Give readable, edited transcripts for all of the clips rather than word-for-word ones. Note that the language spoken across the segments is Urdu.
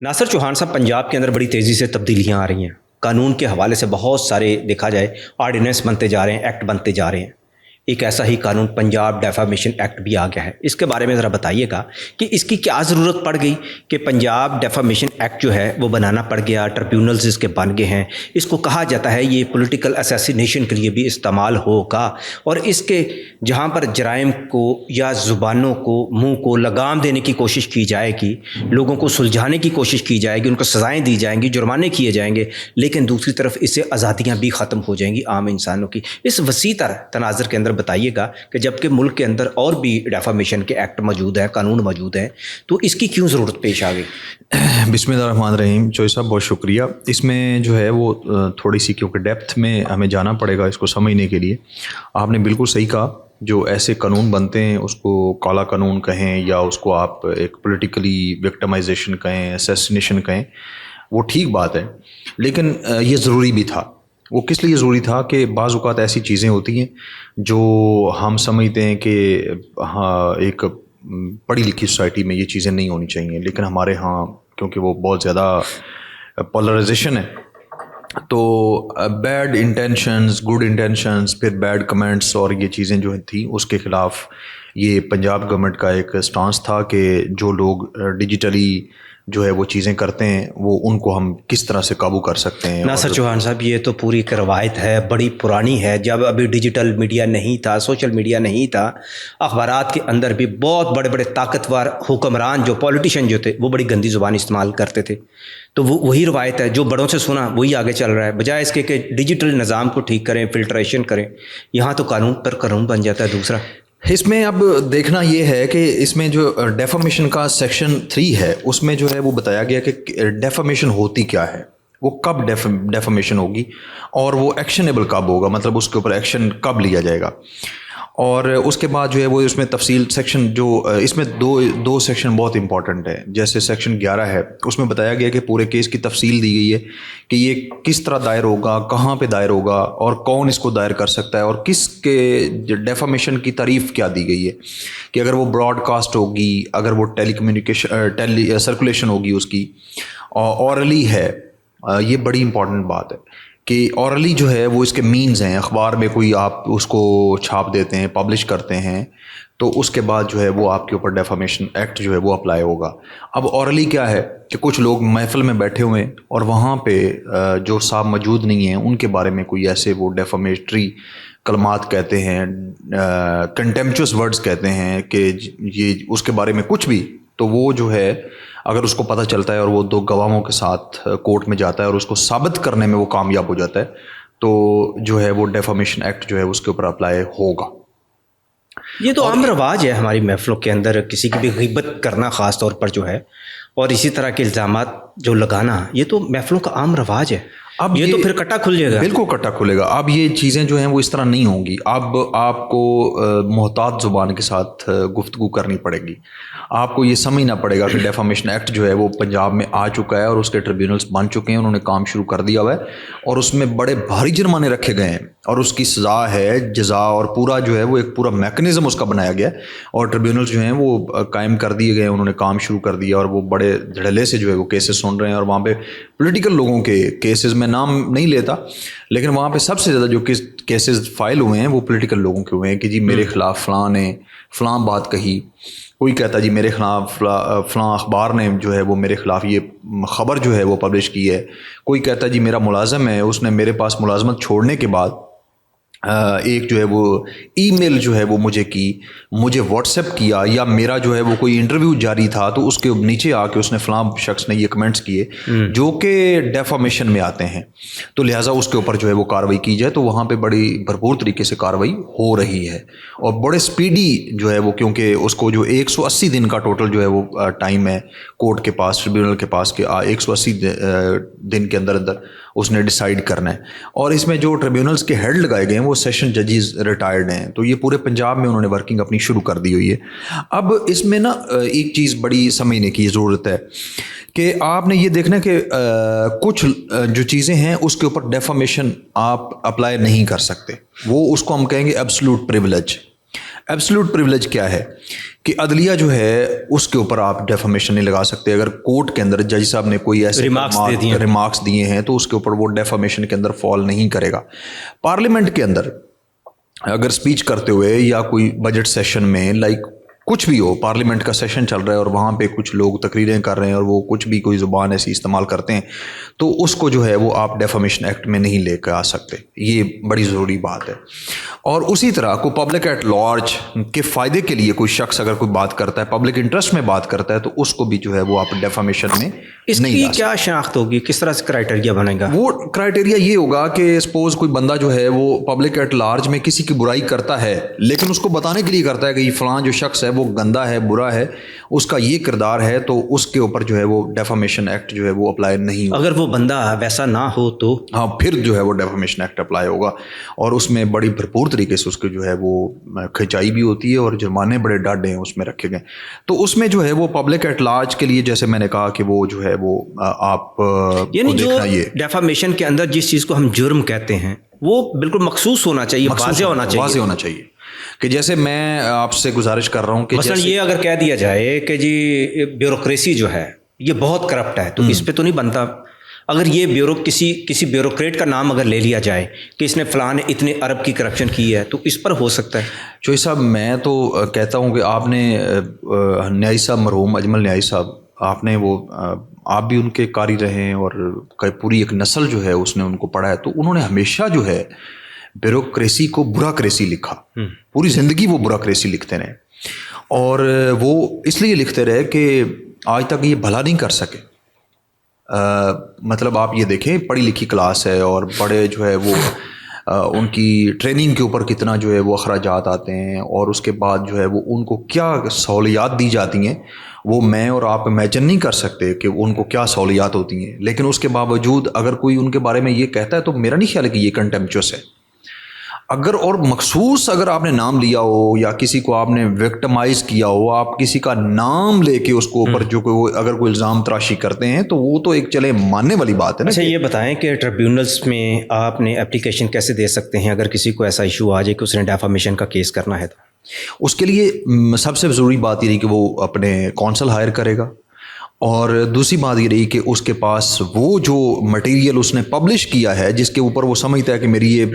ناصر چوہان صاحب، پنجاب کے اندر بڑی تیزی سے تبدیلیاں آ رہی ہیں. قانون کے حوالے سے بہت سارے دیکھا جائے آرڈیننس بنتے جا رہے ہیں، ایکٹ بنتے جا رہے ہیں. ایک ایسا ہی قانون پنجاب ڈیفامیشن ایکٹ بھی آ گیا ہے. اس کے بارے میں ذرا بتائیے گا کہ اس کی کیا ضرورت پڑ گئی کہ پنجاب ڈیفامیشن ایکٹ جو ہے وہ بنانا پڑ گیا، ٹربیونلز اس کے بن گئے ہیں. اس کو کہا جاتا ہے یہ پولیٹیکل اسیسینیشن کے لیے بھی استعمال ہوگا، اور اس کے جہاں پر جرائم کو یا زبانوں کو، منہ کو لگام دینے کی کوشش کی جائے گی، لوگوں کو سلجھانے کی کوشش کی جائے گی، ان کو سزائیں دی جائیں گی، جرمانے کیے جائیں گے، لیکن دوسری طرف اس سے آزادیاں بھی ختم ہو جائیں گی عام انسانوں کی. اس وسیع تر تناظر کے اندر بتائیے گا کہ جبکہ ملک کے اندر اور بھی ڈیفامیشن کے ایکٹ موجود ہیں، قانون موجود ہیں، تو اس کی کیوں ضرورت پیش آ گئی؟ بسم اللہ الرحمن الرحیم. چوئی صاحب بہت شکریہ. اس میں جو ہے وہ تھوڑی سی کیونکہ ڈیپتھ میں ہمیں جانا پڑے گا اس کو سمجھنے کے لیے. آپ نے بالکل صحیح کہا، جو ایسے قانون بنتے ہیں اس کو کالا قانون کہیں یا اس کو آپ ایک پولیٹیکلی وکٹمائزیشن کہیں، اسیسینیشن کہیں، وہ ٹھیک بات ہے، لیکن یہ ضروری بھی تھا. وہ کس لیے ضروری تھا کہ بعض اوقات ایسی چیزیں ہوتی ہیں جو ہم سمجھتے ہیں کہ ہاں ایک پڑھی لکھی سوسائٹی میں یہ چیزیں نہیں ہونی چاہیے، لیکن ہمارے ہاں کیونکہ وہ بہت زیادہ پولرائزیشن ہے تو بیڈ انٹینشنز، گڈ انٹینشنز، پھر بیڈ کمنٹس اور یہ چیزیں جو تھیں اس کے خلاف یہ پنجاب گورنمنٹ کا ایک سٹانس تھا کہ جو لوگ ڈیجیٹلی جو ہے وہ چیزیں کرتے ہیں وہ ان کو ہم کس طرح سے قابو کر سکتے ہیں. ناصر چوہان صاحب، یہ تو پوری ایک روایت ہے، بڑی پرانی ہے. جب ابھی ڈیجیٹل میڈیا نہیں تھا، سوشل میڈیا نہیں تھا، اخبارات کے اندر بھی بہت بڑے بڑے طاقتور حکمران جو پولیٹیشین جو تھے وہ بڑی گندی زبان استعمال کرتے تھے. تو وہی روایت ہے، جو بڑوں سے سنا وہی آگے چل رہا ہے، بجائے اس کے کہ ڈیجیٹل نظام کو ٹھیک کریں، فلٹریشن کریں. یہاں تو قانون پر قانون بن جاتا ہے دوسرا. اس میں اب دیکھنا یہ ہے کہ اس میں جو ڈیفامیشن کا سیکشن 3 ہے اس میں جو ہے وہ بتایا گیا کہ ڈیفامیشن ہوتی کیا ہے، وہ کب ڈیفامیشن ہوگی اور وہ ایکشنیبل کب ہوگا، مطلب اس کے اوپر ایکشن کب لیا جائے گا. اور اس کے بعد جو ہے وہ اس میں تفصیل سیکشن جو اس میں دو سیکشن بہت امپورٹنٹ ہے. جیسے سیکشن 11 ہے اس میں بتایا گیا کہ پورے کیس کی تفصیل دی گئی ہے کہ یہ کس طرح دائر ہوگا، کہاں پہ دائر ہوگا اور کون اس کو دائر کر سکتا ہے، اور کس کے ڈیفامیشن کی تعریف کیا دی گئی ہے کہ اگر وہ براڈ کاسٹ ہوگی، اگر وہ ٹیلی کمیونیکیشن سرکولیشن ہوگی اس کی، اورلی ہے. یہ بڑی امپورٹنٹ بات ہے کہ اورلی جو ہے وہ اس کے مینز ہیں. اخبار میں کوئی آپ اس کو چھاپ دیتے ہیں، پبلش کرتے ہیں، تو اس کے بعد جو ہے وہ آپ کے اوپر ڈیفامیشن ایکٹ جو ہے وہ اپلائی ہوگا. اب اورلی کیا ہے کہ کچھ لوگ محفل میں بیٹھے ہوئے ہیں اور وہاں پہ جو صاحب موجود نہیں ہیں ان کے بارے میں کوئی ایسے وہ ڈیفامیٹری کلمات کہتے ہیں، کنٹیمپچوس ورڈز کہتے ہیں کہ یہ اس کے بارے میں کچھ بھی، تو وہ جو ہے اگر اس کو پتہ چلتا ہے اور وہ 2 گواہوں کے ساتھ کورٹ میں جاتا ہے اور اس کو ثابت کرنے میں وہ کامیاب ہو جاتا ہے تو جو ہے وہ ڈیفامیشن ایکٹ جو ہے اس کے اوپر اپلائی ہوگا. یہ تو عام رواج ہے ہماری محفلوں کے اندر، کسی کی بھی غیبت کرنا خاص طور پر جو ہے، اور اسی طرح کے الزامات جو لگانا، یہ تو محفلوں کا عام رواج ہے. اب یہ تو پھر کٹا کھل جائے گا. بالکل کٹا کھلے گا. اب یہ چیزیں جو ہیں وہ اس طرح نہیں ہوں گی. اب آپ کو محتاط زبان کے ساتھ گفتگو کرنی پڑے گی. آپ کو یہ سمجھنا پڑے گا کہ ڈیفامیشن ایکٹ جو ہے وہ پنجاب میں آ چکا ہے اور اس کے ٹریبیونلز بن چکے ہیں، انہوں نے کام شروع کر دیا ہوا ہے اور اس میں بڑے بھاری جرمانے رکھے گئے ہیں اور اس کی سزا ہے، جزا، اور پورا جو ہے وہ ایک پورا میکنزم اس کا بنایا گیا ہے اور ٹریبیونلز جو ہیں وہ قائم کر دیے گئے ہیں. انہوں نے کام شروع کر دیا اور وہ بڑے دھڑلے سے جو ہے وہ کیسز سن رہے ہیں. اور وہاں پہ پولیٹیکل لوگوں کے کیسز، میں نام نہیں لیتا لیکن وہاں پہ سب سے زیادہ جو کیسز فائل ہوئے ہیں وہ پولیٹیکل لوگوں کے ہوئے ہیں کہ جی میرے خلاف فلاں نے فلاں بات کہی. کوئی کہتا جی میرے خلاف فلاں اخبار نے جو ہے وہ میرے خلاف یہ خبر جو ہے وہ پبلش کی ہے. کوئی کہتا جی میرا ملازم ہے، اس نے میرے پاس ملازمت چھوڑنے کے بعد ایک جو ہے وہ ای میل جو ہے وہ مجھے واٹس ایپ کیا، یا میرا جو ہے وہ کوئی انٹرویو جاری تھا تو اس کے نیچے آ کے اس نے فلاں شخص نے یہ کمنٹس کیے جو کہ ڈیفامیشن میں آتے ہیں، تو لہٰذا اس کے اوپر جو ہے وہ کارروائی کی جائے. تو وہاں پہ بڑی بھرپور طریقے سے کارروائی ہو رہی ہے اور بڑے سپیڈی جو ہے وہ، کیونکہ اس کو جو 180 دن کا ٹوٹل جو ہے وہ ٹائم ہے کورٹ کے پاس، ٹریبیونل کے پاس، کہ 180 دن کے اندر اس نے ڈیسائیڈ کرنا ہے. اور اس میں جو ٹریبیونلز کے ہیڈ لگائے گئے ہیں وہ سیشن ججز ریٹائرڈ ہیں، تو یہ پورے پنجاب میں انہوں نے ورکنگ اپنی شروع کر دی ہوئی ہے. اب اس میں نا ایک چیز بڑی سمجھنے کی ضرورت ہے کہ آپ نے یہ دیکھنا کہ کچھ جو چیزیں ہیں اس کے اوپر ڈیفامیشن آپ اپلائی نہیں کر سکتے. وہ اس کو ہم کہیں گے ایبسلوٹ پریویلیج. ایبسلیوٹ پریولیج کیا ہے کہ عدلیہ جو ہے اس کے اوپر آپ ڈیفامیشن نہیں لگا سکتے. اگر کورٹ کے اندر جج صاحب نے کوئی ایسے ریمارکس دیے ہیں تو اس کے اوپر وہ ڈیفامیشن کے اندر فال نہیں کرے گا. پارلیمنٹ کے اندر اگر اسپیچ کرتے ہوئے یا کوئی بجٹ سیشن میں کچھ بھی ہو, پارلیمنٹ کا سیشن چل رہا ہے اور وہاں پہ کچھ لوگ تقریریں کر رہے ہیں اور وہ کچھ بھی کوئی زبان ایسی استعمال کرتے ہیں تو اس کو جو ہے وہ آپ ڈیفامیشن ایکٹ میں نہیں لے کے آ سکتے. یہ بڑی ضروری بات ہے. اور اسی طرح کو پبلک ایٹ لارج کے فائدے کے لیے کوئی شخص اگر کوئی بات کرتا ہے, پبلک انٹرسٹ میں بات کرتا ہے, تو اس کو بھی جو ہے وہ آپ ڈیفامیشن میں اس کی کیا شناخت ہوگی, کس طرح سے کرائٹیریا بنے گا؟ وہ کرائٹیریا یہ ہوگا کہ سپوز کوئی بندہ جو ہے وہ پبلک ایٹ لارج میں کسی کی برائی کرتا ہے لیکن اس کو بتانے کے لیے کرتا ہے کہ یہ فلاں جو شخص ہے وہ گندا ہے, برا ہے, اس کا یہ کردار ہے, تو اس کے اوپر جو ہے وہ ڈیفامیشن ایکٹ جو ہے وہ اپلائی نہیں ہوگا. اگر وہ بندہ ویسا نہ ہو تو ہاں پھر جو ہے وہ ڈیفامیشن ایکٹ اپلائی ہوگا, اور اس میں بڑی بھرپور طریقے سے اس کے جو ہے وہ کھنچائی بھی ہوتی ہے اور جرمانے بڑے ڈاڈے ہیں اس میں رکھے گئے. تو اس میں جو ہے وہ پبلک ایٹ لارج کے لیے جیسے میں نے کہا کہ وہ جو ہے وہ آپ یعنی جو ڈیفامیشن کے اندر جس چیز کو ہم جرم کہتے ہیں وہ بالکل مخصوص ہونا چاہیے, واضح ہونا چاہیے کہ جیسے میں آپ سے گزارش کر رہا ہوں کہ مثلا یہ اگر کہہ دیا جائے کہ جی بیوروکریسی جو ہے یہ بہت کرپٹ ہے تو اس پہ تو نہیں بنتا. اگر یہ کسی بیوروکریٹ کا نام اگر لے لیا جائے کہ اس نے فلاں نے اتنے ارب کی کرپشن کی ہے تو اس پر ہو سکتا ہے. چوہی صاحب میں تو کہتا ہوں کہ آپ نے نیائی صاحب, مرحوم اجمل نیائی صاحب, آپ نے وہ آپ بھی ان کے قاری رہے ہیں اور پوری ایک نسل جو ہے اس نے ان کو پڑھا ہے, تو انہوں نے ہمیشہ جو ہے بیوروکریسی کو برا لکھا, پوری زندگی وہ برا لکھتے رہے, اور وہ اس لیے لکھتے رہے کہ آج تک یہ بھلا نہیں کر سکے. مطلب آپ یہ دیکھیں پڑھی لکھی کلاس ہے اور بڑے جو ہے وہ ان کی ٹریننگ کے اوپر کتنا جو ہے وہ اخراجات آتے ہیں, اور اس کے بعد جو ہے وہ ان کو کیا سہولیات دی جاتی ہیں وہ میں اور آپ امیجن نہیں کر سکتے کہ ان کو کیا سہولیات ہوتی ہیں. لیکن اس کے باوجود اگر کوئی ان کے بارے میں یہ کہتا ہے تو میرا نہیں خیال ہے کہ یہ کنٹمپچوس ہے. اگر اور مخصوص اگر آپ نے نام لیا ہو یا کسی کو آپ نے وکٹمائز کیا ہو, آپ کسی کا نام لے کے اس کو اوپر جو کوئی اگر کوئی الزام تراشی کرتے ہیں تو وہ تو ایک چلے ماننے والی بات ہے نا. اچھا یہ بتائیں کہ ٹریبیونلز میں آپ نے اپلیکیشن کیسے دے سکتے ہیں اگر کسی کو ایسا ایشو آ جائے کہ اس نے ڈیفامیشن کا کیس کرنا ہے تو؟ اس کے لیے سب سے ضروری بات یہ رہی کہ وہ اپنے کونسل ہائر کرے گا, اور دوسری بات یہ رہی کہ اس کے پاس وہ جو مٹیریل اس نے پبلش کیا ہے جس کے اوپر وہ سمجھتا ہے کہ میری یہ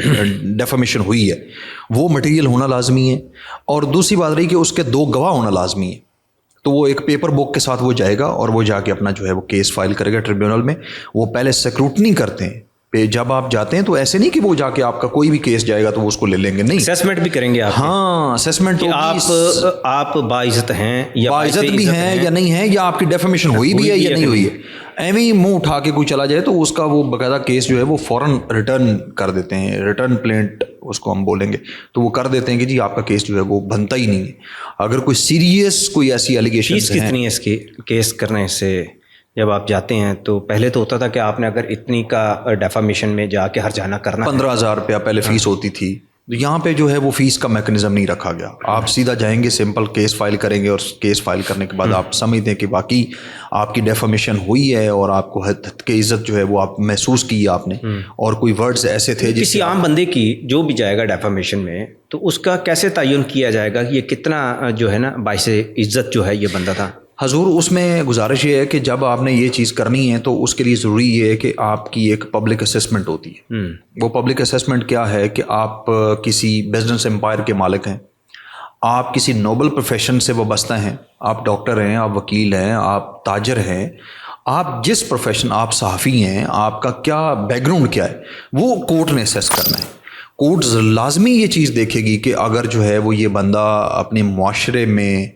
ڈیفامیشن ہوئی ہے وہ مٹیریل ہونا لازمی ہے, اور دوسری بات رہی کہ اس کے 2 گواہ ہونا لازمی ہے. تو وہ ایک پیپر بک کے ساتھ وہ جائے گا اور وہ جا کے اپنا جو ہے وہ کیس فائل کرے گا ٹریبیونل میں. وہ پہلے سیکروٹنی کرتے ہیں, جب آپ جاتے ہیں تو ایسے نہیں کہ وہ جا کے آپ کا کوئی بھی کیس جائے گا تو وہ اس کو لے لیں گے, نہیں, اسیسمنٹ بھی کریں گے آپ. ہاں اسیسمنٹ, آپ باعزت ہیں یا باعزت بھی ہیں یا نہیں ہیں, یا آپ کی ڈیفامیشن ہوئی بھی ہے یا نہیں ہوئی ہے. ایویں ہی منہ اٹھا کے کوئی چلا جائے تو اس کا وہ باقاعدہ کیس جو ہے وہ فوراً ریٹرن کر دیتے ہیں, ریٹرن پلینٹ اس کو ہم بولیں گے, تو وہ کر دیتے ہیں کہ جی آپ کا کیس جو ہے وہ بنتا ہی نہیں ہے. اگر کوئی سیریس کوئی ایسی ایلیگیشن فیس کتنی ہے اس کی کیس کرنے سے جب آپ جاتے ہیں؟ تو پہلے تو ہوتا تھا کہ آپ نے اگر اتنی کا ڈیفامیشن میں جا کے ہرجانہ کرنا 15,000 روپیہ پہلے فیس ہوتی تھی. یہاں پہ جو ہے وہ فیس کا میکنزم نہیں رکھا گیا. آپ سیدھا جائیں گے, سمپل کیس فائل کریں گے, اور کیس فائل کرنے کے بعد آپ سمجھتے ہیں کہ واقعی آپ کی ڈیفامیشن ہوئی ہے اور آپ کو حد کی عزت جو ہے وہ آپ محسوس کی آپ نے, اور کوئی ورڈز ایسے تھے کسی عام بندے کی جو بھی جائے گا ڈیفامیشن میں تو اس کا کیسے تعین کیا جائے گا کہ یہ کتنا جو ہے نا باعث عزت جو ہے یہ بندہ تھا؟ حضور اس میں گزارش یہ ہے کہ جب آپ نے یہ چیز کرنی ہے تو اس کے لیے ضروری یہ ہے کہ آپ کی ایک پبلک اسیسمنٹ ہوتی ہے. وہ پبلک اسیسمنٹ کیا ہے کہ آپ کسی بزنس امپائر کے مالک ہیں, آپ کسی نوبل پروفیشن سے وابستہ ہیں, آپ ڈاکٹر ہیں, آپ وکیل ہیں, آپ تاجر ہیں, آپ جس پروفیشن, آپ صحافی ہیں, آپ کا کیا بیک گراؤنڈ کیا ہے وہ کورٹ نے اسیس کرنا ہے. کورٹ لازمی یہ چیز دیکھے گی کہ اگر جو ہے وہ یہ بندہ اپنے معاشرے میں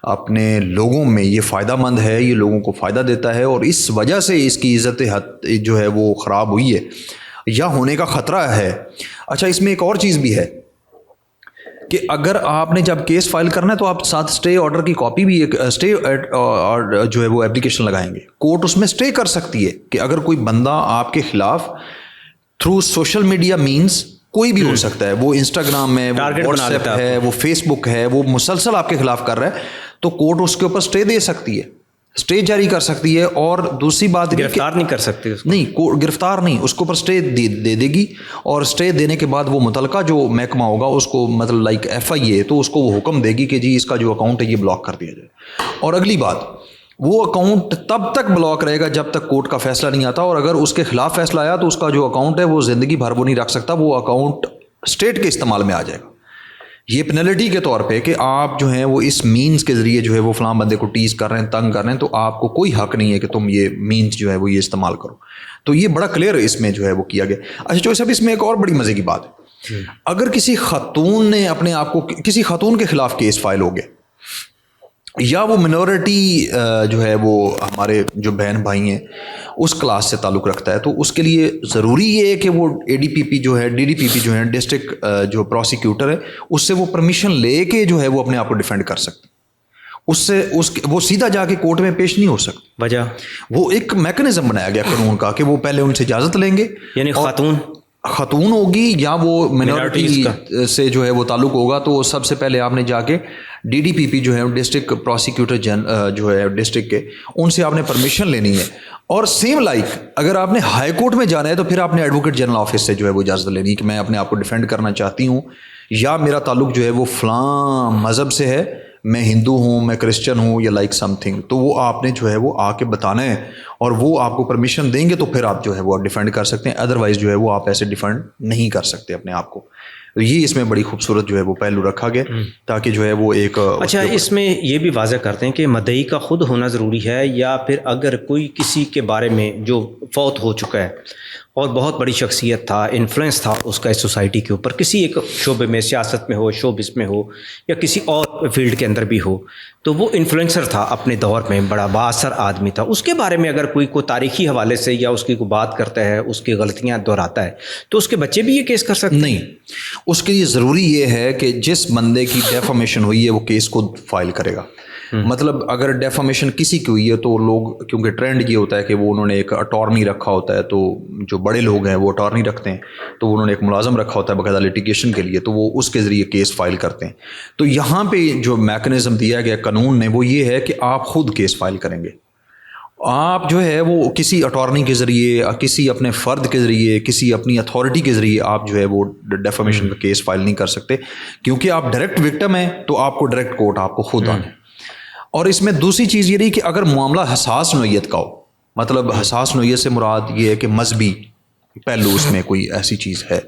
اپنے لوگوں میں یہ فائدہ مند ہے, یہ لوگوں کو فائدہ دیتا ہے, اور اس وجہ سے اس کی عزت جو ہے وہ خراب ہوئی ہے یا ہونے کا خطرہ ہے. اچھا اس میں ایک اور چیز بھی ہے کہ اگر آپ نے جب کیس فائل کرنا ہے تو آپ ساتھ اسٹے آرڈر کی کاپی بھی, ایک اسٹے جو ہے وہ اپلیکیشن لگائیں گے. کورٹ اس میں اسٹے کر سکتی ہے کہ اگر کوئی بندہ آپ کے خلاف تھرو سوشل میڈیا مینس, کوئی بھی ہو سکتا ہے, وہ انسٹاگرام ہے, وہ واٹس ایپ ہے, وہ فیس بک ہے, وہ مسلسل آپ کے خلاف کر رہا ہے, تو کورٹ اس کے اوپر اسٹے دے سکتی ہے. اسٹے جاری کر سکتی ہے. اور دوسری بات گرفتار نہیں کر سکتے اس کو. نہیں, گرفتار نہیں, اس کے اوپر اسٹے دے دے گی, اور اسٹے دینے کے بعد وہ متعلقہ جو محکمہ ہوگا اس کو, مطلب لائک FIA, تو اس کو وہ حکم دے گی کہ جی اس کا جو اکاؤنٹ ہے یہ بلاک کر دیا جائے. اور اگلی بات, وہ اکاؤنٹ تب تک بلاک رہے گا جب تک کورٹ کا فیصلہ نہیں آتا, اور اگر اس کے خلاف فیصلہ آیا تو اس کا جو اکاؤنٹ ہے وہ زندگی بھر وہ نہیں رکھ سکتا, وہ اکاؤنٹ اسٹیٹ کے استعمال میں آ جائے گا. یہ پینلٹی کے طور پہ کہ آپ جو ہیں وہ اس مینز کے ذریعے جو ہے وہ فلاں بندے کو ٹیز کر رہے ہیں, تنگ کر رہے ہیں, تو آپ کو کوئی حق نہیں ہے کہ تم یہ مینز جو ہے وہ یہ استعمال کرو. تو یہ بڑا کلیئر اس میں جو ہے وہ کیا گیا. اچھا چوہے صاحب, اس میں ایک اور بڑی مزے کی بات ہے, اگر کسی خاتون نے اپنے آپ کو, کسی خاتون کے خلاف کیس فائل ہو گیا, یا وہ منورٹی جو ہے وہ ہمارے جو بہن بھائی ہیں اس کلاس سے تعلق رکھتا ہے, تو اس کے لیے ضروری یہ ہے کہ وہ ADPP جو ہے, DDPP جو ہے, ڈسٹرکٹ جو پروسیکیوٹر ہے, اس سے وہ پرمیشن لے کے جو ہے وہ اپنے آپ کو ڈیفینڈ کر سکتے. اس سے وہ سیدھا جا کے کورٹ میں پیش نہیں ہو سکتا. وجہ وہ ایک میکنزم بنایا گیا قانون کا کہ وہ پہلے ان سے اجازت لیں گے, یعنی خاتون ہوگی یا وہ منورٹی سے جو ہے وہ تعلق ہوگا, تو سب سے پہلے آپ نے جا کے DDPP جو ہے ڈسٹرکٹ پروسیکیوٹر جو ہے ڈسٹرکٹ کے, ان سے آپ نے پرمیشن لینی ہے. اور سیم لائک اگر آپ نے ہائی کورٹ میں جانا ہے تو پھر آپ نے ایڈوکیٹ جنرل آفس سے جو ہے وہ اجازت لینی ہے کہ میں اپنے آپ کو ڈیفینڈ کرنا چاہتی ہوں, یا میرا تعلق جو ہے وہ فلاں مذہب سے ہے, میں ہندو ہوں, میں کرسچن ہوں, یا لائک سم تھنگ, تو وہ آپ نے جو ہے وہ آ کے بتانا ہے, اور وہ آپ کو پرمیشن دیں گے تو پھر آپ جو ہے وہ ڈیفینڈ کر سکتے ہیں. ادروائز جو ہے وہ آپ ایسے ڈیفینڈ نہیں کر سکتے اپنے آپ کو. تو یہ اس میں بڑی خوبصورت جو ہے وہ پہلو رکھا گیا تاکہ جو ہے وہ ایک. اچھا, اس میں یہ بھی واضح کرتے ہیں کہ مدعی کا خود ہونا ضروری ہے, یا پھر اگر کوئی کسی کے بارے میں جو فوت ہو چکا ہے اور بہت بڑی شخصیت تھا, انفلوئنس تھا اس کا اس سوسائٹی کے اوپر, کسی ایک شعبے میں, سیاست میں ہو, شوبز میں ہو, یا کسی اور فیلڈ کے اندر بھی ہو, تو وہ انفلوئنسر تھا اپنے دور میں, بڑا بااثر آدمی تھا, اس کے بارے میں اگر کوئی تاریخی حوالے سے یا اس کی کوئی بات کرتا ہے, اس کی غلطیاں دہراتا ہے, تو اس کے بچے بھی یہ کیس کر سکتے ہیں؟ نہیں, اس کے لیے ضروری یہ ہے کہ جس بندے کی ڈیفامیشن ہوئی ہے وہ کیس خود فائل کرے گا. مطلب اگر ڈیفامیشن کسی کی ہوئی ہے تو لوگ, کیونکہ ٹرینڈ یہ ہوتا ہے کہ وہ انہوں نے ایک اٹارنی رکھا ہوتا ہے, تو جو بڑے لوگ ہیں وہ اٹارنی رکھتے ہیں, تو انہوں نے ایک ملازم رکھا ہوتا ہے باقاعدہ لیٹیگیشن کے لیے, تو وہ اس کے ذریعے کیس فائل کرتے ہیں. تو یہاں پہ جو میکنزم دیا گیا قانون نے وہ یہ ہے کہ آپ خود کیس فائل کریں گے. آپ جو ہے وہ کسی اٹارنی کے ذریعے, کسی اپنے فرد کے ذریعے, کسی اپنی اتھارٹی کے ذریعے آپ جو ہے وہ ڈیفامیشن کا کیس فائل نہیں کر سکتے, کیونکہ آپ ڈائریکٹ وکٹم ہیں تو آپ کو ڈائریکٹ کورٹ آپ کو خود آنا ہے. اور اس میں دوسری چیز یہ رہی کہ اگر معاملہ حساس نوعیت کا ہو, مطلب حساس نوعیت سے مراد یہ ہے کہ مذہبی پہلو اس میں کوئی ایسی چیز ہے,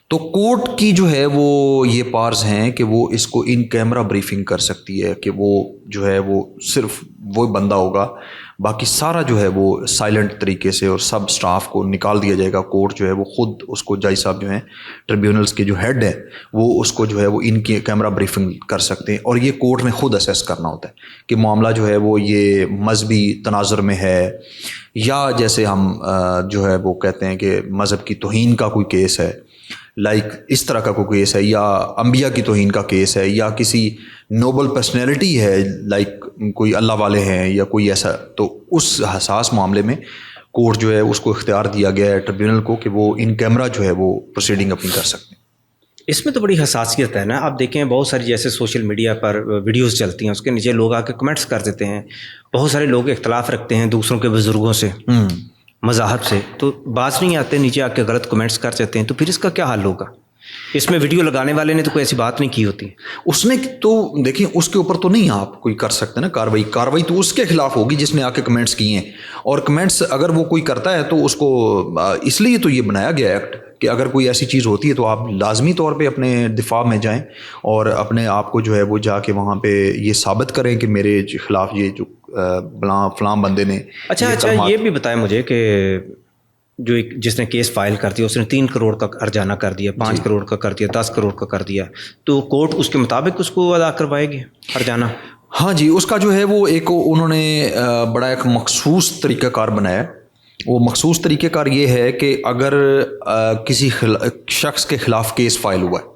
تو کورٹ کی جو ہے وہ یہ پارز ہیں کہ وہ اس کو ان کیمرہ بریفنگ کر سکتی ہے, کہ وہ جو ہے وہ صرف وہ بندہ ہوگا, باقی سارا جو ہے وہ سائلنٹ طریقے سے, اور سب سٹاف کو نکال دیا جائے گا. کورٹ جو ہے وہ خود اس کو, جج صاحب جو ہیں ٹریبیونلز کے جو ہیڈ ہیں, وہ اس کو جو ہے وہ ان کی کیمرہ بریفنگ کر سکتے ہیں, اور یہ کورٹ نے خود اسیس کرنا ہوتا ہے کہ معاملہ جو ہے وہ یہ مذہبی تناظر میں ہے, یا جیسے ہم جو ہے وہ کہتے ہیں کہ مذہب کی توہین کا کوئی کیس ہے, لائک اس طرح کا کوئی کیس ہے, یا انبیاء کی توہین کا کیس ہے, یا کسی نوبل پرسنالٹی ہے, لائک کوئی اللہ والے ہیں یا کوئی ایسا, تو اس حساس معاملے میں کورٹ جو ہے اس کو اختیار دیا گیا ہے ٹریبیونل کو کہ وہ ان کیمرہ جو ہے وہ پروسیڈنگ اپنی کر سکتے ہیں. اس میں تو بڑی حساسیت ہے نا. آپ دیکھیں بہت ساری جیسے سوشل میڈیا پر ویڈیوز چلتی ہیں, اس کے نیچے لوگ آ کے کمنٹس کر دیتے ہیں, بہت سارے لوگ اختلاف رکھتے ہیں دوسروں کے بزرگوں سے, مذاہب سے, تو باز نہیں آتے, نیچے آ کے غلط کمنٹس کر دیتے ہیں, تو پھر اس کا کیا حل ہوگا؟ اس میں ویڈیو لگانے والے نے تو کوئی ایسی بات نہیں کی ہوتی. اس نے تو دیکھیں اس کے اوپر تو نہیں آپ کوئی کر سکتے نا کاروائی تو اس کے خلاف ہوگی جس نے آ کے کمنٹس کیے ہیں. اور کمنٹس اگر وہ کوئی کرتا ہے تو اس کو, اس لیے تو یہ بنایا گیا ایکٹ کہ اگر کوئی ایسی چیز ہوتی ہے تو آپ لازمی طور پہ اپنے دفاع میں جائیں اور اپنے آپ کو جو ہے وہ جا کے وہاں پہ یہ ثابت کریں کہ میرے خلاف یہ جو فلاں بندے نے. اچھا یہ بھی بتائیں مجھے کہ جو جس نے کیس فائل کر دیا اس نے 3 کروڑ کا ارجانہ کر دیا, 5 کروڑ کا کر دیا, 10 کروڑ کا کر دیا, تو کورٹ اس کے مطابق اس کو ادا کروائے گی ارجانہ؟ ہاں جی, اس کا جو ہے وہ ایک انہوں نے بڑا ایک مخصوص طریقہ کار بنایا. وہ مخصوص طریقہ کار یہ ہے کہ اگر کسی شخص کے خلاف کیس فائل ہوا ہے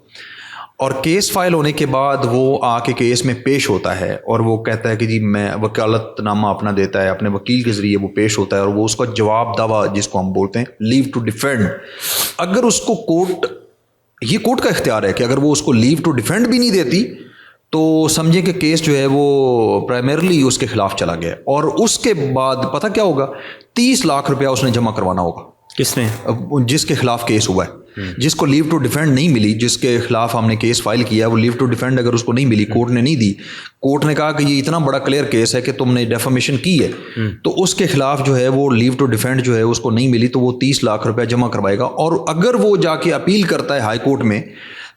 اور کیس فائل ہونے کے بعد وہ آ کے کیس میں پیش ہوتا ہے اور وہ کہتا ہے کہ جی میں وکالت نامہ اپنا دیتا ہے, اپنے وکیل کے ذریعے وہ پیش ہوتا ہے اور وہ اس کا جواب دعویٰ جس کو ہم بولتے ہیں لیو ٹو ڈیفینڈ, اگر اس کو کورٹ, یہ کورٹ کا اختیار ہے کہ اگر وہ اس کو لیو ٹو ڈیفینڈ بھی نہیں دیتی تو سمجھیں کہ کیس جو ہے وہ پرائمرلی اس کے خلاف چلا گیا اور اس کے بعد پتہ کیا ہوگا 30 لاکھ روپیہ اس نے جمع کروانا ہوگا. کس نے؟ جس کے خلاف کیس ہوا ہے, جس کو لیو ٹو ڈیفینڈ نہیں ملی, جس کے خلاف ہم نے کیس فائل کیا, وہ لیو ٹو ڈیفینڈ اگر اس کو نہیں ملی, کورٹ نے نہیں دی, کورٹ نے کہا کہ یہ اتنا بڑا کلیئر کیس ہے کہ تم نے ڈیفامیشن کی ہے, تو اس کے خلاف جو ہے وہ لیو ٹو ڈیفینڈ جو ہے اس کو نہیں ملی, تو وہ 30 لاکھ روپیہ جمع کروائے گا. اور اگر وہ جا کے اپیل کرتا ہے ہائی کورٹ میں,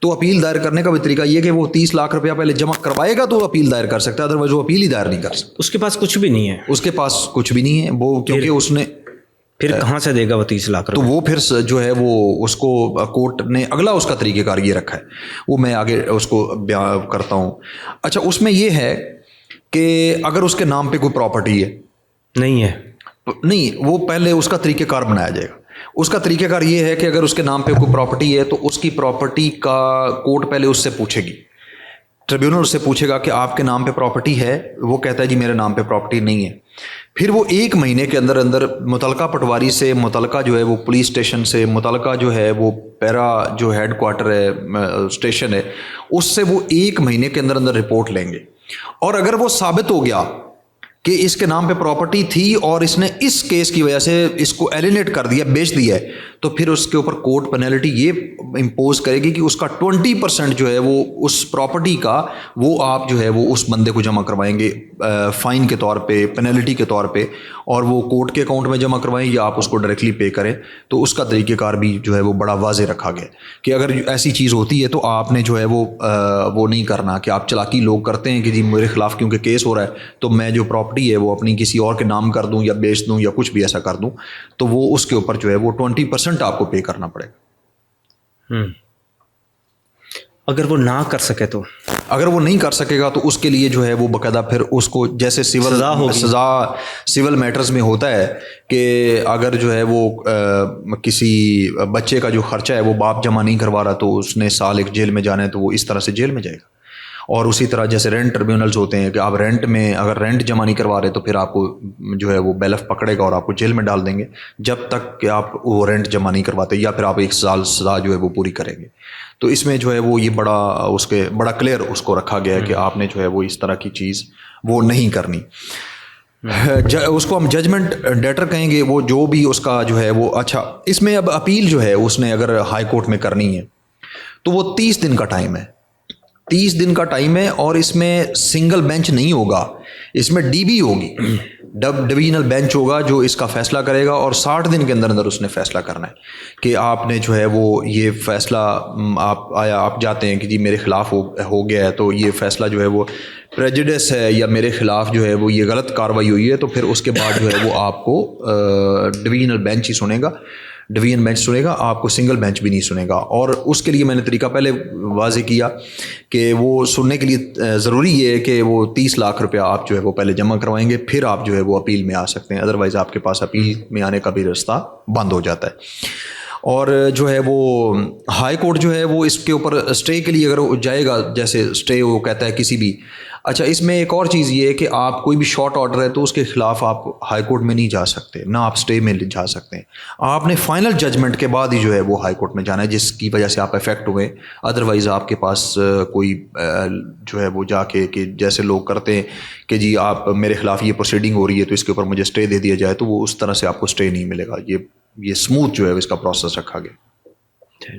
تو اپیل دائر کرنے کا بھی طریقہ یہ کہ وہ 30 لاکھ روپیہ پہلے جمع کروائے گا تو اپیل دائر کر سکتا ہے, ادروائز وہ اپیل ہی دائر نہیں کر سکتا. اس کے پاس کچھ بھی نہیں ہے. اس کے پاس کچھ بھی نہیں ہے وہ, کیونکہ اس نے پھر کہاں سے دے گا وہ 30 لاکھ تو روپے؟ وہ پھر جو ہے وہ اس کو کورٹ نے اگلا اس کا طریقہ کار یہ رکھا ہے, وہ میں آگے اس کو بیان کرتا ہوں. اچھا, اس میں یہ ہے کہ اگر اس کے نام پہ کوئی پراپرٹی ہے, نہیں ہے, نہیں, وہ پہلے اس کا طریقہ کار بنایا جائے گا. اس کا طریقہ کار یہ ہے کہ اگر اس کے نام پہ کوئی پراپرٹی ہے تو اس کی پراپرٹی کا کورٹ پہلے اس سے پوچھے گی, ٹریبیونل اس سے پوچھے گا کہ آپ کے نام پہ پراپرٹی ہے, وہ کہتا ہے جی میرے نام پہ پراپرٹی نہیں ہے. پھر وہ 1 مہینے کے اندر اندر متعلقہ پٹواری سے, متعلقہ جو ہے وہ پولیس اسٹیشن سے, متعلقہ جو ہے وہ پیرا جو ہیڈ کوارٹر ہے اسٹیشن ہے, اس سے وہ 1 مہینے کے اندر اندر رپورٹ لیں گے. اور اگر وہ ثابت ہو گیا کہ اس کے نام پہ پراپرٹی تھی اور اس نے اس کیس کی وجہ سے اس کو ایلینیٹ کر دیا, بیچ دیا ہے, تو پھر اس کے اوپر کورٹ پینلٹی یہ امپوز کرے گی کہ اس کا 20% جو ہے وہ اس پراپرٹی کا وہ آپ جو ہے وہ اس بندے کو جمع کروائیں گے فائن کے طور پہ, پینلٹی کے طور پہ, اور وہ کورٹ کے اکاؤنٹ میں جمع کروائیں یا آپ اس کو ڈائریکٹلی پے کریں. تو اس کا طریقہ کار بھی جو ہے وہ بڑا واضح رکھا گیا کہ اگر ایسی چیز ہوتی ہے تو آپ نے جو ہے وہ نہیں کرنا کہ آپ چلاکی لوگ کرتے ہیں کہ جی میرے خلاف کیونکہ کیس ہو رہا ہے تو میں جو پراپرٹی ہے وہ اپنی کسی اور کے نام کر دوں یا بیچ دوں یا کچھ بھی ایسا کر دوں, تو وہ اس کے اوپر جو ہے وہ 20% آپ کو پے کرنا پڑے گا. اگر وہ نہ کر سکے تو, اگر وہ نہیں کر سکے گا تو اس کے لیے جو ہے وہ باقاعدہ پھر اس کو جیسے سزا سول میٹرز میں ہوتا ہے کہ اگر جو ہے وہ کسی بچے کا جو خرچہ ہے وہ باپ جمع نہیں کروا رہا تو اس نے سال 1 جیل میں جانا ہے, تو وہ اس طرح سے جیل میں جائے گا. اور اسی طرح جیسے رینٹ ٹربیونلز ہوتے ہیں کہ آپ رینٹ میں اگر رینٹ جمع نہیں کروا رہے تو پھر آپ کو جو ہے وہ بیلف پکڑے گا اور آپ کو جیل میں ڈال دیں گے جب تک کہ آپ وہ رینٹ جمع نہیں کرواتے, یا پھر آپ 1 سال سزا جو ہے وہ پوری کریں گے. تو اس میں جو ہے وہ یہ بڑا کلیئر اس کو رکھا گیا ہے کہ آپ نے جو ہے وہ اس طرح کی چیز وہ نہیں کرنی. اس کو ہم ججمنٹ ڈیٹر کہیں گے, وہ جو بھی اس کا جو ہے وہ. اچھا, اس میں اب اپیل جو ہے اس نے اگر ہائی کورٹ میں کرنی ہے تو وہ 30 دن کا ٹائم ہے, 30 دن کا ٹائم ہے, اور اس میں سنگل بینچ نہیں ہوگا, اس میں ڈی بی ہوگی, ڈویژنل بینچ ہوگا جو اس کا فیصلہ کرے گا, اور 60 دن کے اندر اندر اس نے فیصلہ کرنا ہے کہ آپ نے جو ہے وہ یہ فیصلہ آپ جاتے ہیں کہ جی میرے خلاف ہو گیا ہے, تو یہ فیصلہ جو ہے وہ پریجوڈس ہے یا میرے خلاف جو ہے وہ یہ غلط کارروائی ہوئی ہے, تو پھر اس کے بعد جو ہے وہ آپ کو ڈویژنل بینچ ہی سنے گا, ڈویژن بینچ سنے گا, آپ کو سنگل بینچ بھی نہیں سنے گا. اور اس کے لیے میں نے طریقہ پہلے واضح کیا کہ وہ سننے کے لیے ضروری یہ ہے کہ وہ 30 لاکھ روپیہ آپ جو ہے وہ پہلے جمع کروائیں گے, پھر آپ جو ہے وہ اپیل میں آ سکتے ہیں, ادروائز آپ کے پاس اپیل میں آنے کا بھی راستہ بند ہو جاتا ہے. اور جو ہے وہ ہائی کورٹ جو ہے وہ اس کے اوپر اسٹے کے لیے اگر جائے گا, جیسے اسٹے وہ کہتا ہے کسی بھی. اچھا, اس میں ایک اور چیز یہ ہے کہ آپ کوئی بھی شارٹ آرڈر ہے تو اس کے خلاف آپ ہائی کورٹ میں نہیں جا سکتے, نہ آپ اسٹے میں جا سکتے ہیں, آپ نے فائنل ججمنٹ کے بعد ہی جو ہے وہ ہائی کورٹ میں جانا ہے جس کی وجہ سے آپ افیکٹ ہوئے. ادروائز آپ کے پاس کوئی جو ہے وہ جا کے کہ جیسے لوگ کرتے ہیں کہ جی آپ میرے خلاف یہ پروسیڈنگ ہو رہی ہے تو اس کے اوپر مجھے اسٹے دے دیا جائے, تو وہ اس طرح سے آپ کو اسٹے نہیں ملے گا. یہ اسموتھ جو ہے اس کا پروسیس رکھا گیا.